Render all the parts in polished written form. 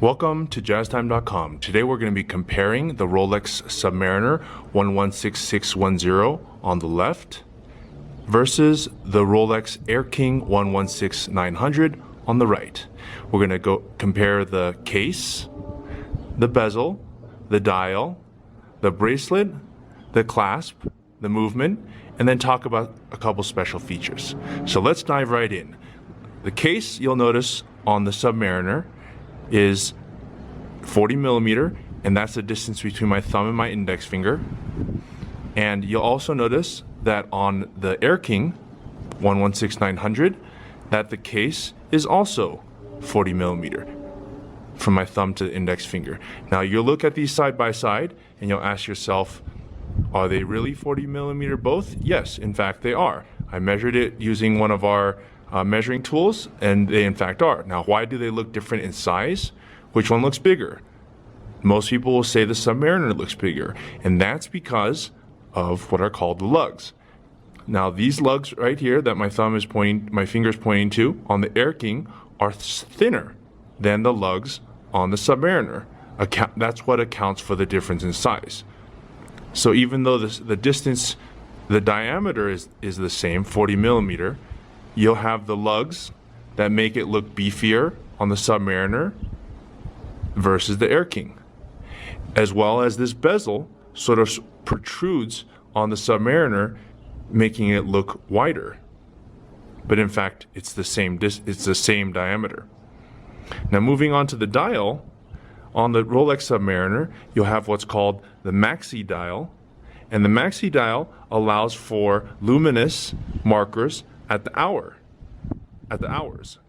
Welcome to jazztime.com. Today we're going to be comparing the Rolex Submariner 116610 on the left versus the Rolex Air King 116900 on the right. We're going to go compare the case, the bezel, the dial, the bracelet, the clasp, the movement, and then talk about a couple special features. So let's dive right in. The case, you'll notice on the Submariner, is 40 millimeter, and that's the distance between my thumb and my index finger. And you'll also notice that on the Air King 116900 that the case is also 40 millimeter from my thumb to the index finger. Now you'll look at these side by side and you'll ask yourself, are they really 40 millimeter both? Yes, in fact they are. I measured it using one of our measuring tools, and they in fact are. Now, why do they look different in size? Which one looks bigger? Most people will say the Submariner looks bigger, and that's because of what are called the lugs. Now, these lugs right here that my finger is pointing to on the Air King are thinner than the lugs on the Submariner. That's what accounts for the difference in size. So even though the distance, the diameter is the same, 40 millimeter, you'll have the lugs that make it look beefier on the Submariner versus the Air King, as well as this bezel sort of protrudes on the Submariner, making it look wider. But in fact, it's the same diameter. Now moving on to the dial, on the Rolex Submariner, you'll have what's called the maxi dial, and the maxi dial allows for luminous markers at the hour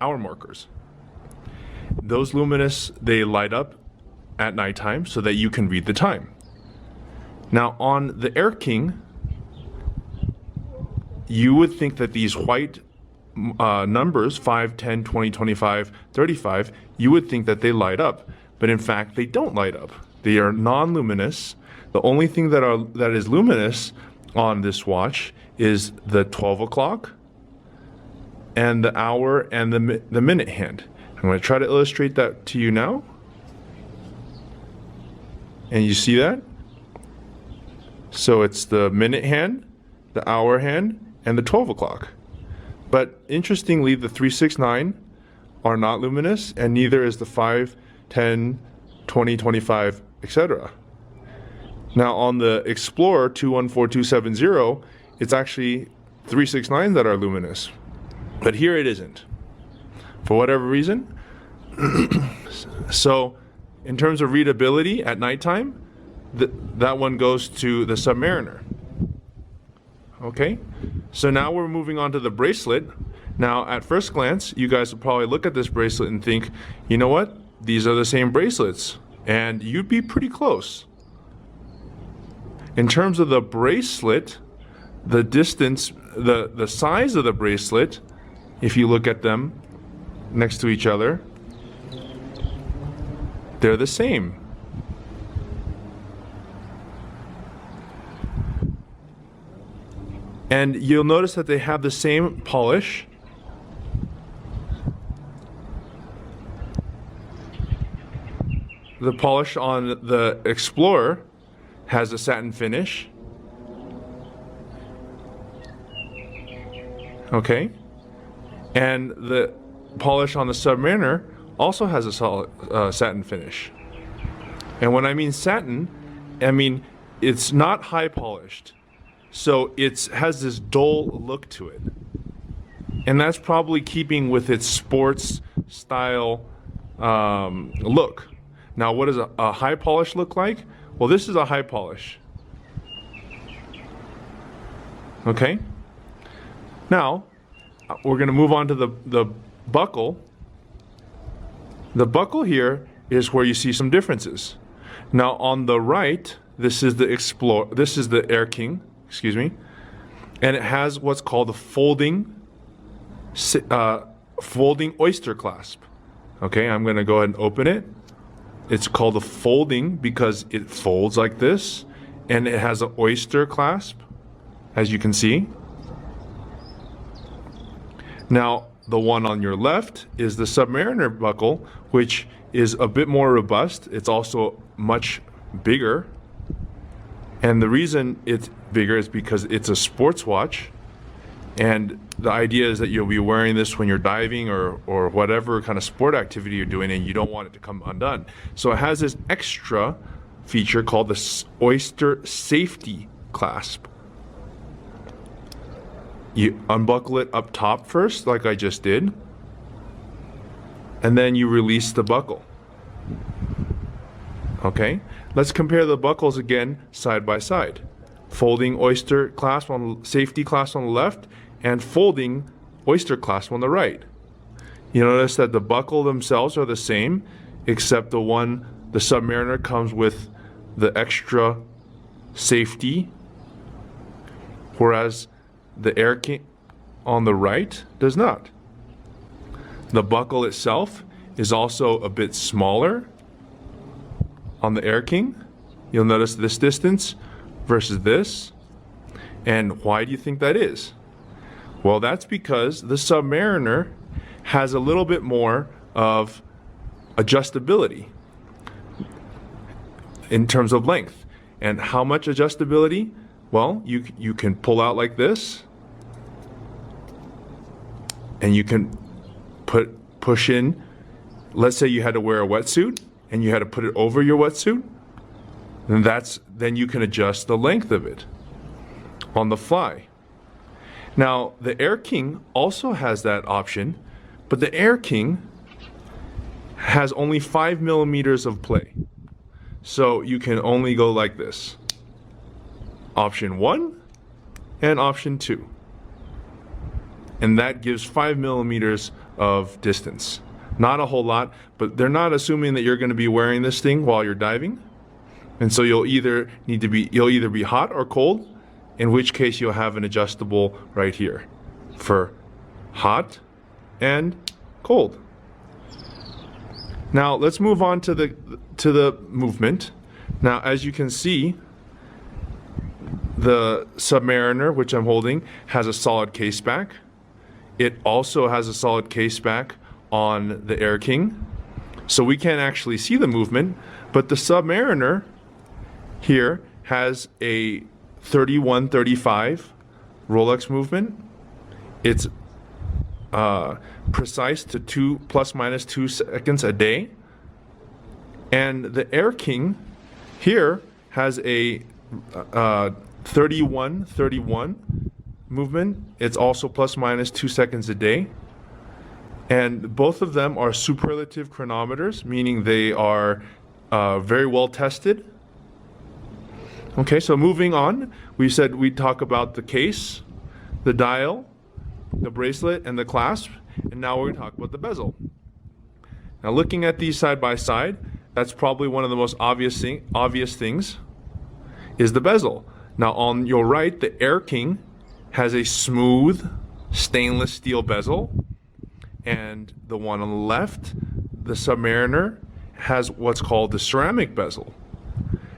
markers. Those luminous, they light up at nighttime so that you can read the time. Now on the Air King, you would think that these white numbers, 5, 10, 20, 25, 35, you would think that they light up, but in fact they don't light up. They are non-luminous. The only thing that is luminous on this watch is the 12 o'clock and the hour and the minute hand. I'm going to try to illustrate that to you now. And you see that? So it's the minute hand, the hour hand, and the 12 o'clock. But interestingly, the 369 are not luminous, and neither is the 5, 10, 20, 25, etc. Now on the Explorer 214270, it's actually 369 that are luminous. But here it isn't, for whatever reason. So in terms of readability at nighttime, that one goes to the Submariner. Okay, so now we're moving on to the bracelet. Now at first glance, you guys will probably look at this bracelet and think, you know what, these are the same bracelets, and you'd be pretty close. In terms of the bracelet, the distance, the size of the bracelet, if you look at them next to each other, they're the same. And you'll notice that they have the same polish. The polish on the Explorer has a satin finish. Okay. And the polish on the Submariner also has a solid satin finish. And when I mean satin, I mean it's not high polished. So it has this dull look to it. And that's probably keeping with its sports style look. Now what does a high polish look like? Well, this is a high polish. Okay. Now we're going to move on to the buckle. The buckle here is where you see some differences. Now on the right, this is the Air King, excuse me, and it has what's called the folding oyster clasp. Okay, I'm going to go ahead and open it. It's called a folding because it folds like this, and it has an oyster clasp, as you can see. Now, the one on your left is the Submariner buckle, which is a bit more robust. It's also much bigger. And the reason it's bigger is because it's a sports watch. And the idea is that you'll be wearing this when you're diving or whatever kind of sport activity you're doing, and you don't want it to come undone. So it has this extra feature called the Oyster Safety Clasp. You unbuckle it up top first, like I just did, and then you release the buckle. Okay, let's compare the buckles again side by side. Folding oyster clasp on safety clasp on the left, and folding oyster clasp on the right. You notice that the buckle themselves are the same, except the Submariner comes with the extra safety, whereas the Air King on the right does not. The buckle itself is also a bit smaller on the Air King. You'll notice this distance versus this. And why do you think that is? Well, that's because the Submariner has a little bit more of adjustability in terms of length. And how much adjustability? Well, you can pull out like this, and you can push in. Let's say you had to wear a wetsuit and you had to put it over your wetsuit, then you can adjust the length of it on the fly. Now, the Air King also has that option, but the Air King has only 5 millimeters of play. So you can only go like this. Option 1 and option 2. And that gives 5 millimeters of distance. Not a whole lot, but they're not assuming that you're going to be wearing this thing while you're diving. And so you'll either be hot or cold, in which case you'll have an adjustable right here for hot and cold. Now let's move on to the movement. Now, as you can see, the Submariner, which I'm holding, has a solid case back. It also has a solid case back on the Air King, so we can't actually see the movement, but the Submariner here has a 31-35 Rolex movement. It's precise to ±2 seconds a day. And the Air King here has a 31-31 movement. It's also ±2 seconds a day. And both of them are superlative chronometers, meaning they are very well tested. Okay, so moving on, we said we'd talk about the case, the dial, the bracelet, and the clasp, and now we're going to talk about the bezel. Now, looking at these side by side, that's probably one of the most obvious things is the bezel. Now, on your right, the Air King has a smooth stainless steel bezel, and the one on the left, the Submariner, has what's called the ceramic bezel.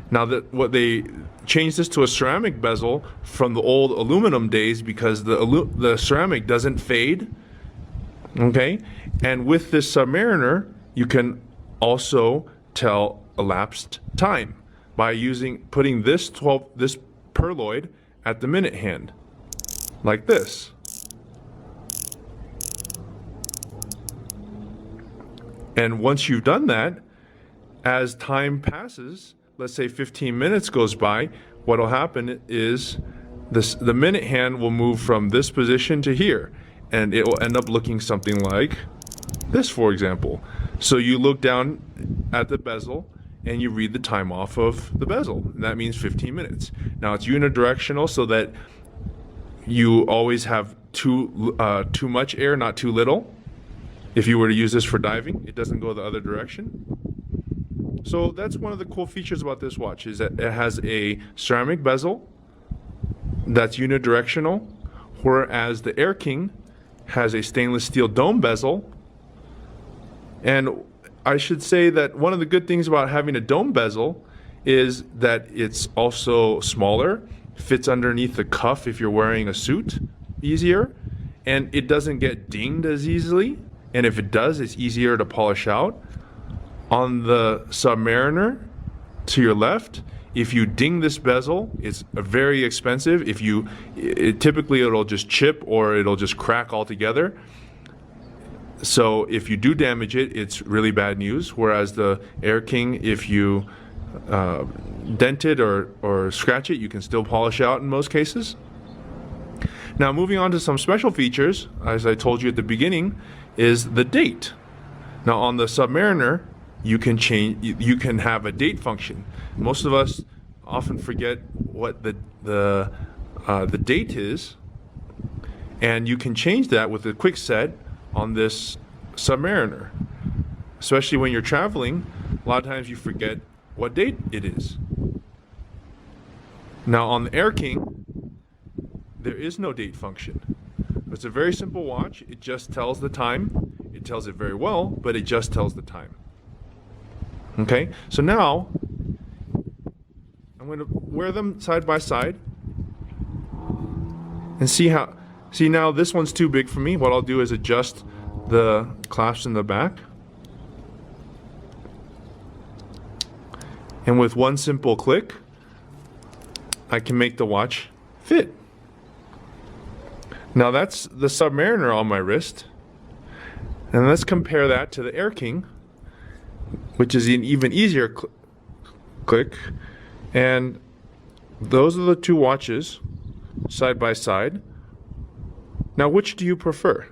Now, what they changed this to a ceramic bezel from the old aluminum days because the ceramic doesn't fade. Okay, and with this Submariner, you can also tell elapsed time by putting this pearloid at the minute hand, like this. And once you've done that, as time passes, let's say 15 minutes goes by, what will happen is the minute hand will move from this position to here, and it will end up looking something like this, for example. So you look down at the bezel and you read the time off of the bezel, and that means 15 minutes. Now, it's unidirectional so that you always have too much air, not too little. If you were to use this for diving, it doesn't go the other direction. So that's one of the cool features about this watch, is that it has a ceramic bezel that's unidirectional, whereas the Air King has a stainless steel dome bezel. And I should say that one of the good things about having a dome bezel is that it's also smaller, fits underneath the cuff if you're wearing a suit easier, and it doesn't get dinged as easily. And if it does, it's easier to polish out. On the Submariner to your left, if you ding this bezel, it's very expensive. Typically it'll just chip or it'll just crack altogether. So if you do damage it, it's really bad news. Whereas the Air King, if you dent it or scratch it, you can still polish out in most cases. Now moving on to some special features, as I told you at the beginning, is the date. Now on the Submariner, you can have a date function. Most of us often forget what the date is, and you can change that with a quick set on this Submariner. Especially when you're traveling, a lot of times you forget what date it is. Now on the Air King, there is no date function. It's a very simple watch. It just tells the time. It tells it very well, but it just tells the time. Okay, so now I'm going to wear them side by side and see now this one's too big for me. What I'll do is adjust the clasps in the back. And with one simple click, I can make the watch fit. Now that's the Submariner on my wrist. And let's compare that to the Air King, which is an even easier click. And those are the two watches side by side. Now, which do you prefer?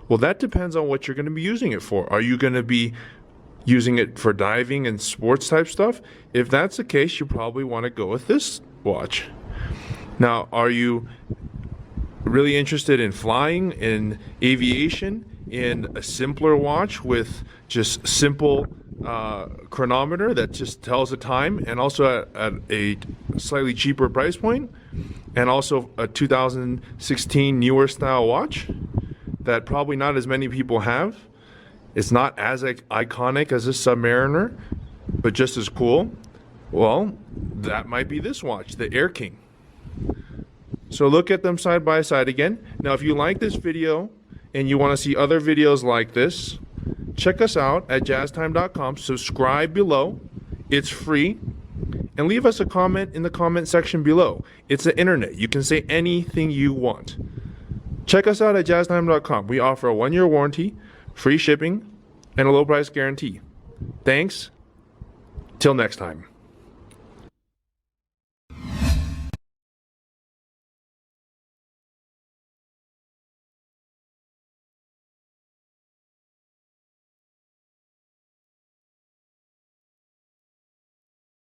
Well, that depends on what you're going to be using it for. Are you going to be using it for diving and sports type stuff? If that's the case, you probably want to go with this watch. Now, are you really interested in flying, in aviation, in a simpler watch with just simple chronometer that just tells the time, and also at a slightly cheaper price point, and also a 2016 newer style watch that probably not as many people have? It's not as iconic as a Submariner, but just as cool. Well, that might be this watch, the Air King. So look at them side by side again. Now, if you like this video and you want to see other videos like this, check us out at jazztime.com. Subscribe below. It's free. And leave us a comment in the comment section below. It's the internet. You can say anything you want. Check us out at jazztime.com. We offer a 1-year warranty, free shipping, and a low price guarantee. Thanks. Till next time.